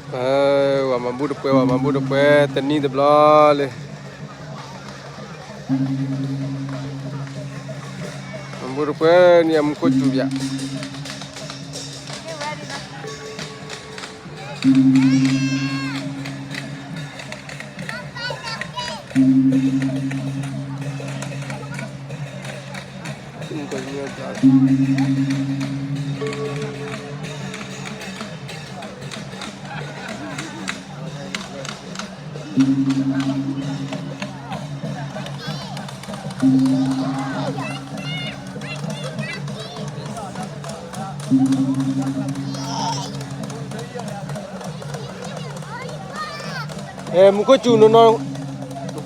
Wah mambu depe, teni teblol. Mambu depe ni am kucu ya. Muka cuno no,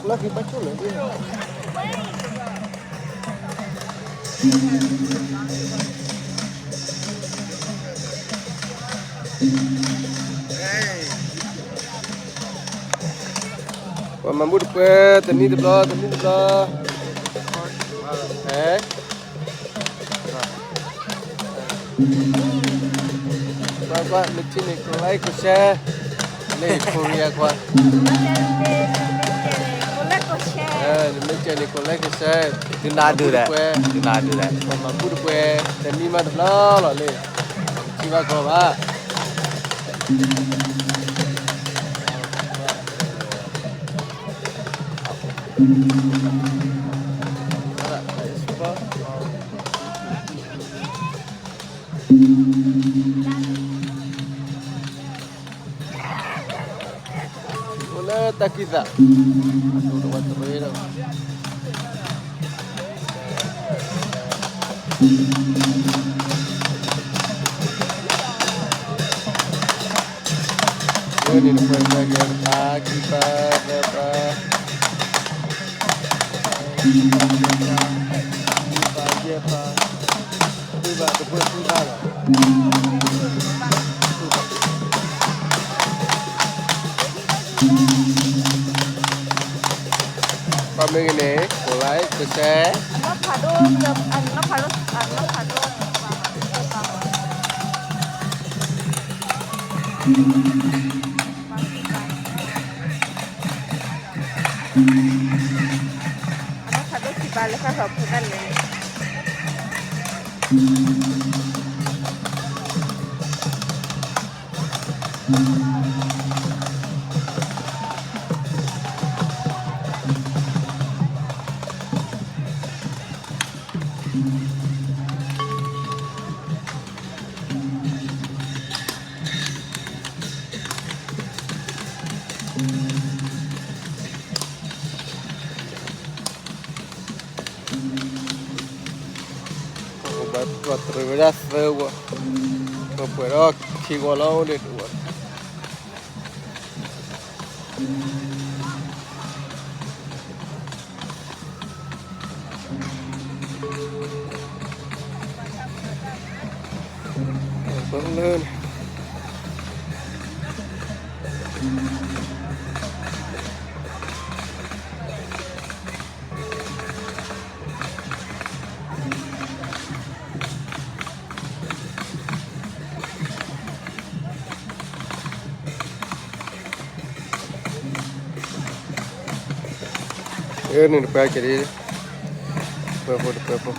lagi baca lagi. Wah mambu depe, teni teblol. Qua lịch này có like có share này Korea qua lịch này có like có share Do not do that. Do not do that. mà bút que để mi mà đó là này chỉ ba có ba tak kita. Aduh, buat terus dah. Ini depan bagian kaki apa? Pagi apa? Tiba depan sudah. Kami ini mulai kese. Nó phá đô được nó phá đô si vale fa hợp với anh này. Buat terus sewa. Kepada kiwalau ni tu. Perlahan. Ini depan kiri. Depan.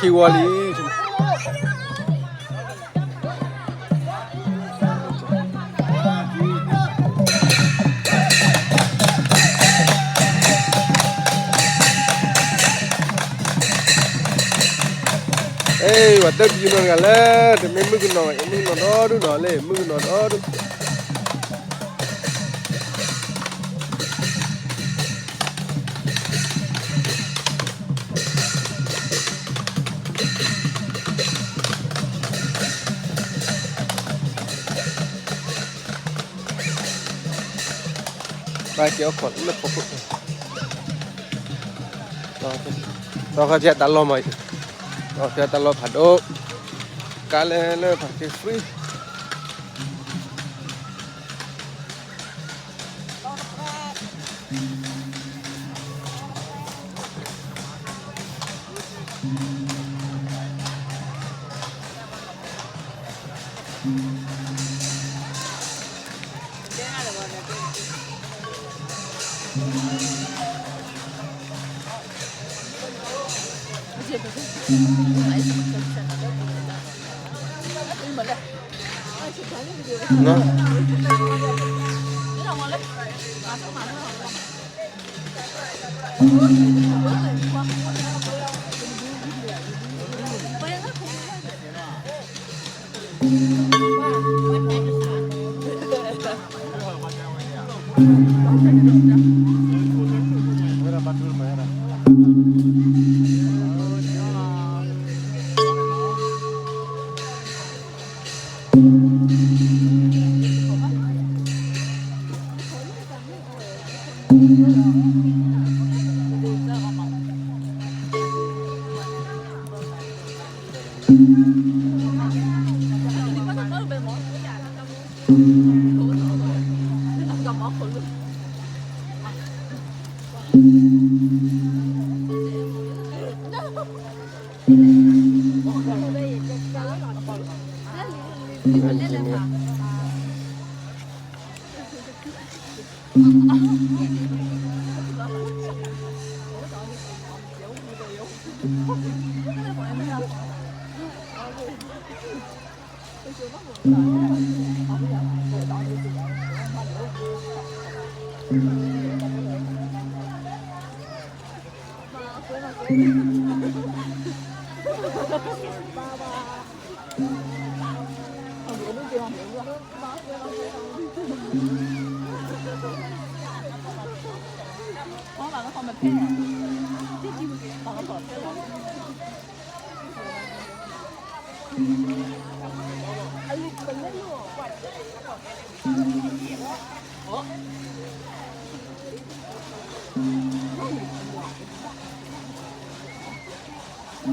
คีวอลีเอ้ยว่าเด็กอยู่นั่นกันแล้วแต่ไม่มึกนอนมึกนอนอ๋อดูนอนเลยมึกนอนอ๋อดูไปเกี่ยวขนเล็บปกติเราเขาจะตลอดไหมเราจะตลอดผัดโอ๊กกาเลเล่ผัดฟรีเนาะ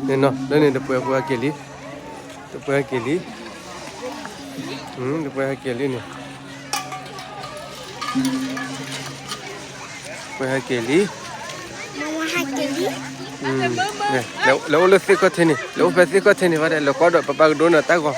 เนี่ยเนาะแล้วเนี่ยdepois aquele depois aquele depois aqueleเนี่ยdepois aqueleเนี่ยแล้วเราสิก็เทนี่แล้วไปสิก็เทนี่ว่าแล้วก็ดปะปะโดนตะก็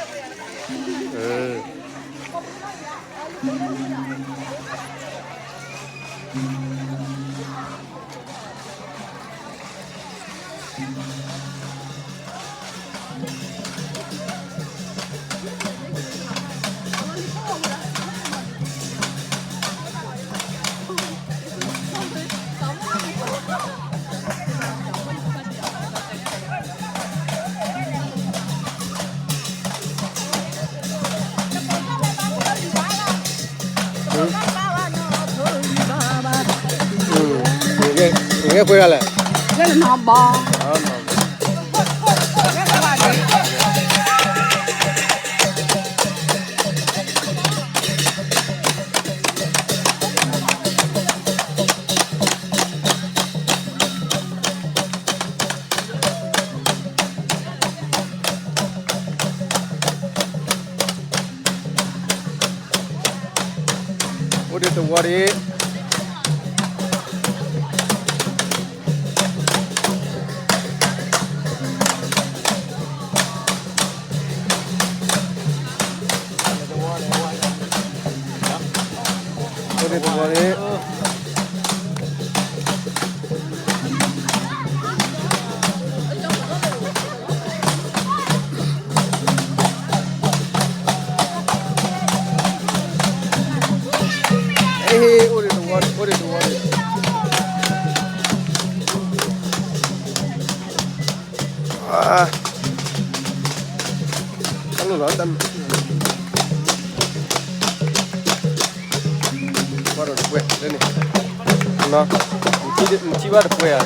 이게 뭐야 래? 이거는 나봐. 우리 또 머리 우리 또 머리 弄了，咱们。我这不会，真的。喏，你鸡巴的不会啊？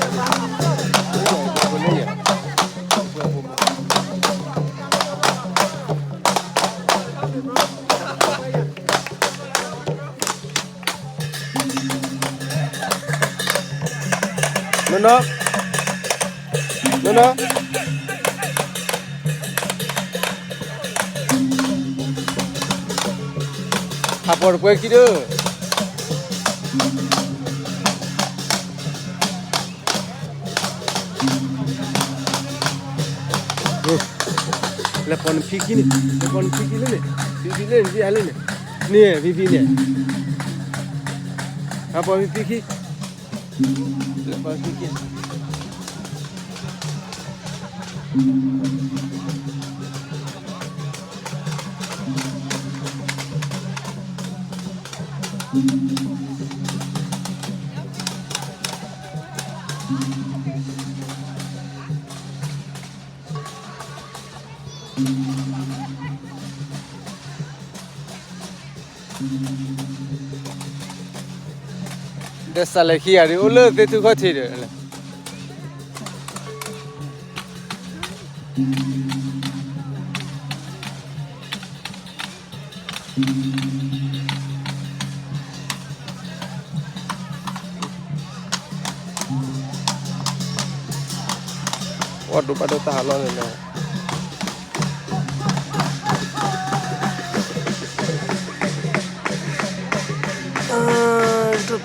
不能的。no. Hapor kue kido. Lepon piki ni ni. Piki ni dia ni. Ni pipi ni. Apa piki? Lepon piki. Desa lagi ada ular itu kau tidak. Waduh pada tahan ni. Itu.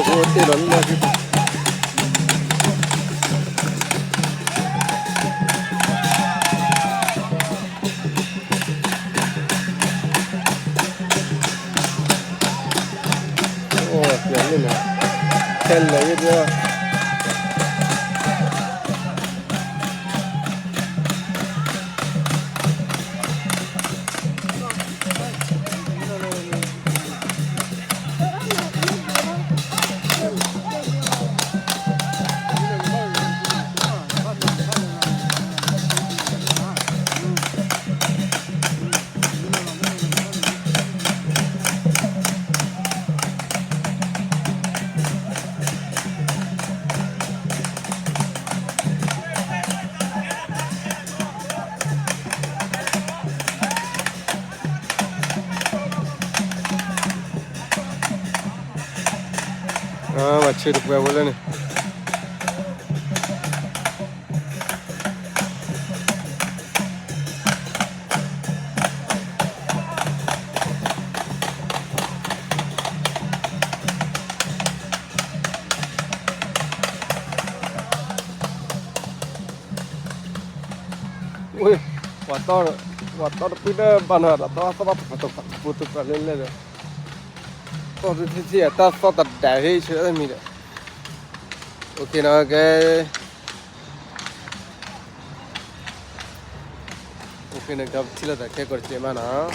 Putih loh lagi. Oh, ini nih. Tel lagi dia. अच्छे रुपया बोले ने Wih, wator pindah banar atau apa putus kali le. Toh tu sih atas toh tak dah cerita ni le. Okey nak ke. Okey nak kap sila tak ke kerja mana?